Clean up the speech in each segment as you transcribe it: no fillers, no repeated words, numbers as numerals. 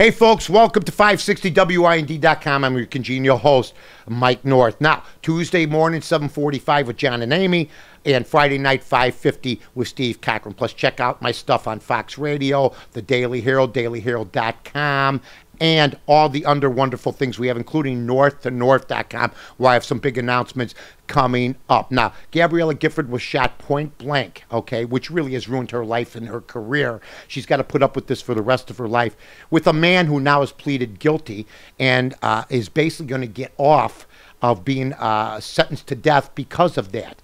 Hey folks, welcome to 560WIND.com. I'm your congenial host, Mike North. Now, Tuesday morning, 7:45 with John and Amy, and Friday night, 5:50 with Steve Cochran. Plus, check out my stuff on Fox Radio, the Daily Herald, dailyherald.com, and all the other wonderful things we have, including north2north.com, where I have some big announcements coming up. Now, Gabriella Gifford was shot point blank, okay, which really has ruined her life and her career. She's got to put up with this for the rest of her life, with a man who now has pleaded guilty and is basically going to get off of being sentenced to death because of that.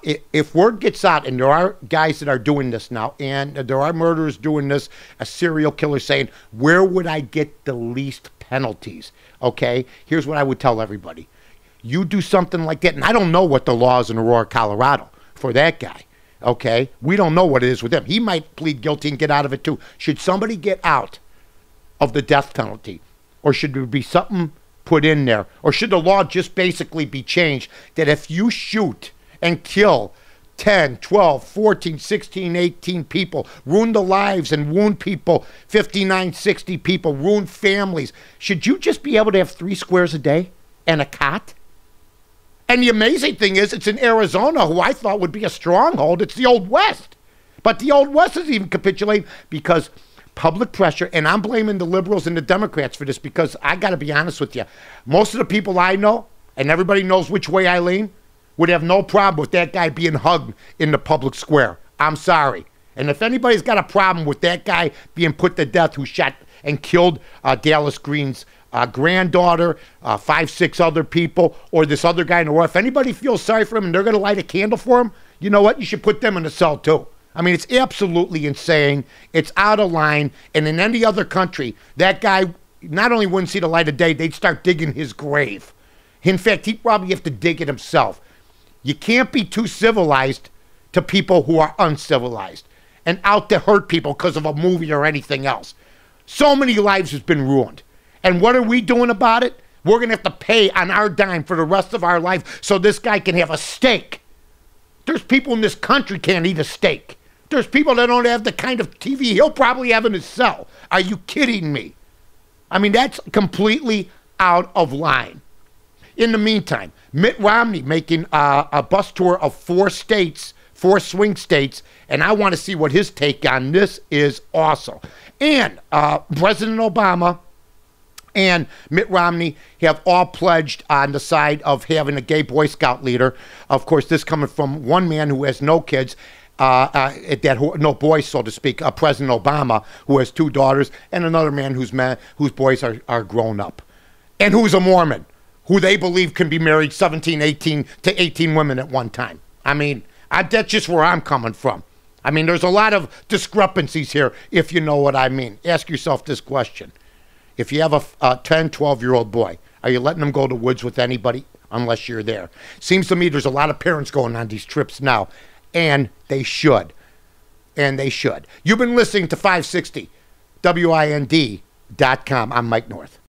If word gets out, and there are guys that are doing this now, and there are murderers doing this, a serial killer saying, where would I get the least penalties? Okay, here's what I would tell everybody. You do something like that, and I don't know what the law is in Aurora, Colorado for that guy. Okay, we don't know what it is with him. He might plead guilty and get out of it too. Should somebody get out of the death penalty, or should there be something put in there, or should the law just basically be changed that if you shoot and kill 10, 12, 14, 16, 18 people, ruin the lives and wound people, 59, 60 people, ruin families, should you just be able to have 3 squares a day and a cot? And the amazing thing is, it's in Arizona, who I thought would be a stronghold. It's the Old West. But the Old West is even capitulating because public pressure, and I'm blaming the liberals and the Democrats for this, because I got to be honest with you, most of the people I know, and everybody knows which way I lean, would have no problem with that guy being hugged in the public square. I'm sorry. And if anybody's got a problem with that guy being put to death who shot and killed Dallas Green's granddaughter, 5, 6 other people, or this other guy in the war, if anybody feels sorry for him and they're going to light a candle for him, you know what? You should put them in a cell too. I mean, it's absolutely insane. It's out of line. And in any other country, that guy not only wouldn't see the light of day, they'd start digging his grave. In fact, he'd probably have to dig it himself. You can't be too civilized to people who are uncivilized and out to hurt people because of a movie or anything else. So many lives has been ruined. And what are we doing about it? We're going to have to pay on our dime for the rest of our life so this guy can have a steak. There's people in this country can't eat a steak. There's people that don't have the kind of TV he'll probably have in his cell. Are you kidding me? I mean, that's completely out of line. In the meantime, Mitt Romney making a bus tour of 4 states, 4 swing states, and I want to see what his take on this is also. And President Obama and Mitt Romney have all pledged on the side of having a gay Boy Scout leader. Of course, this coming from one man who has no kids, no boys, so to speak, President Obama, who has 2 daughters, and another man whose boys are grown up, and who's a Mormon, who they believe can be married 17, 18 to 18 women at one time. I mean, that's just where I'm coming from. I mean, there's a lot of discrepancies here, if you know what I mean. Ask yourself this question. If you have a 10, 12-year-old boy, are you letting him go to the woods with anybody unless you're there? Seems to me there's a lot of parents going on these trips now, and they should. And they should. You've been listening to 560WIND.com. I'm Mike North.